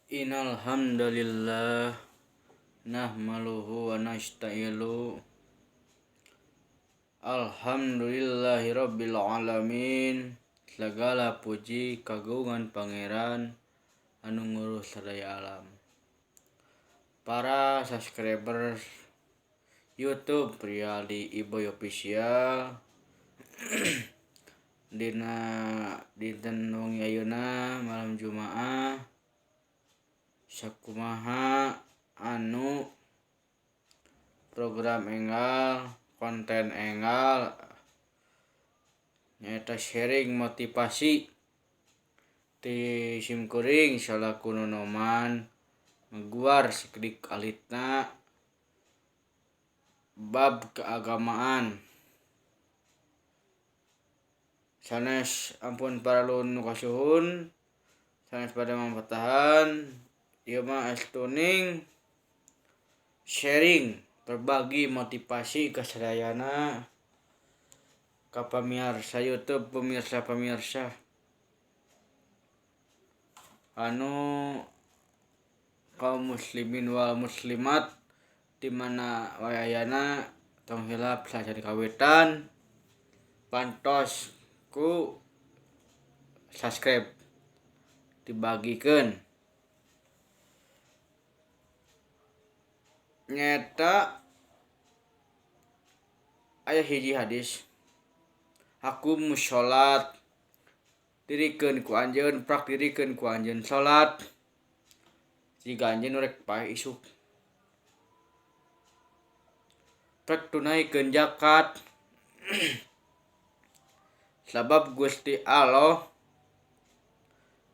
Innal hamdalillah nahmaluhu wa nasta'inuhu alhamdulillahirabbil alamin. Segala puji kagungan pangeran anu ngurus sadaya alam. Para subscribers YouTube Priyadi Iboy Official dina dinten wengi ayeuna malam Jumaah sakumaha anu program enggal konten enggal nyaeta sharing motivasi ti simkuring salaku nonoman ngaguar sikidik alitna bab keagamaan. Sanes ampun paralun nu kasuhun, sanes pada mampatahan, ieu mah estuning sharing, berbagi motivasi ka sadayana ka pamirsa YouTube, pemirsa anu kaum muslimin wal muslimat di mana wayana tong hilap sajadi kawitan pantos ku subscribe dibagikeun nyata aya hiji hadis aku musholat dirikeun ku anjeun prak dirikeun ku anjeun salat jiga anjeun rek paeh isuk prak tunaikeun zakat sabab Gusti Allah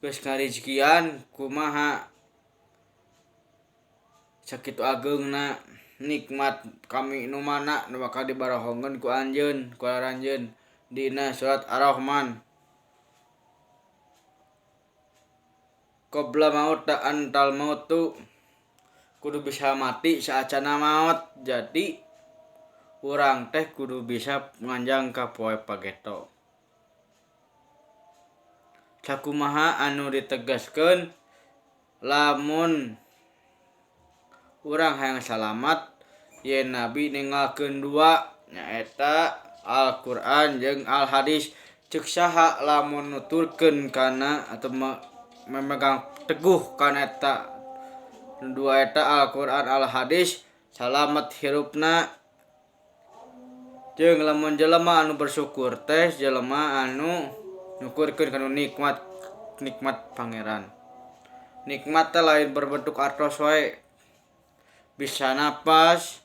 geus ngarizkian kumaha sakitu ageungna nikmat kami nu mana nu bakal dibarahokeun ku anjeun ku aranjeun dina surat Ar-Rahman. Qabla mauta antal mautu kudu bisa mati saacana maot, jadi urang teh kudu bisa nganjang ka poe pageto. Sakumaha anu ditegaskeun lamun urang hayang salamat yen Nabi ninggalkeun dua nyaeta Al-Qur'an jeung Al-Hadis. Ceuk saha lamun nuturkeun kana atau memegang teguh kana eta dua eta Al-Qur'an Al-Hadis salamet hirupna. Jeung lamun jelema anu bersyukur teh jelema anu nyukurkeun kana nikmat pangeran. Nikmat teh lain berbentuk artos wae. Bisa napas,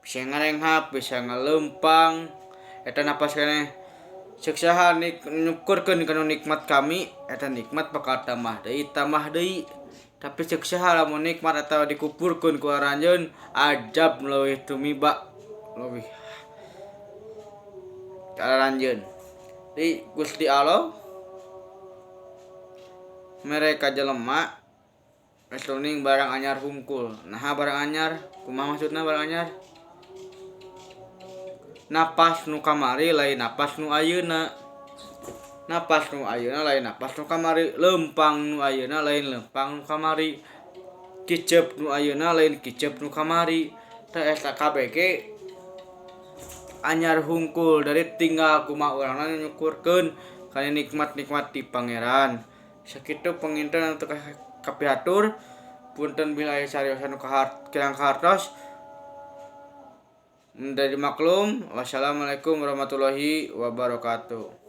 bisa ngarenghap, bisa ngaleumpang. Eta napas keneh. Ceuk saha nyukurkeun kana nikmat kami, eta nikmat bakal tambah deui. Tapi ceuk saha lamun nikmat eta dikupurkeun ku aranjeun, ajab leuwih tumiba, leuwih aranjeun. Di Gusti Allah mereka jelema estuning barang anyar hungkul. Nah barang anyar, kumaha maksudna barang anyar? Napas nu kamari lain napas nu ayeuna. Napas nu ayeuna lain napas nu kamari. Leumpang nu ayeuna lain leumpang nu kamari. Kicep nu ayeuna lain kicep nu kamari. Teh eta kabeh ge anyar hungkul dari tinggal kumaha urangna nyukurkeun kana nikmat-nikmat ti pangeran. Sakitu penginten anu kapiatur punten bila aya cariosan nu kirang kahartos dari maklum. Wassalamualaikum warahmatullahi wabarakatuh.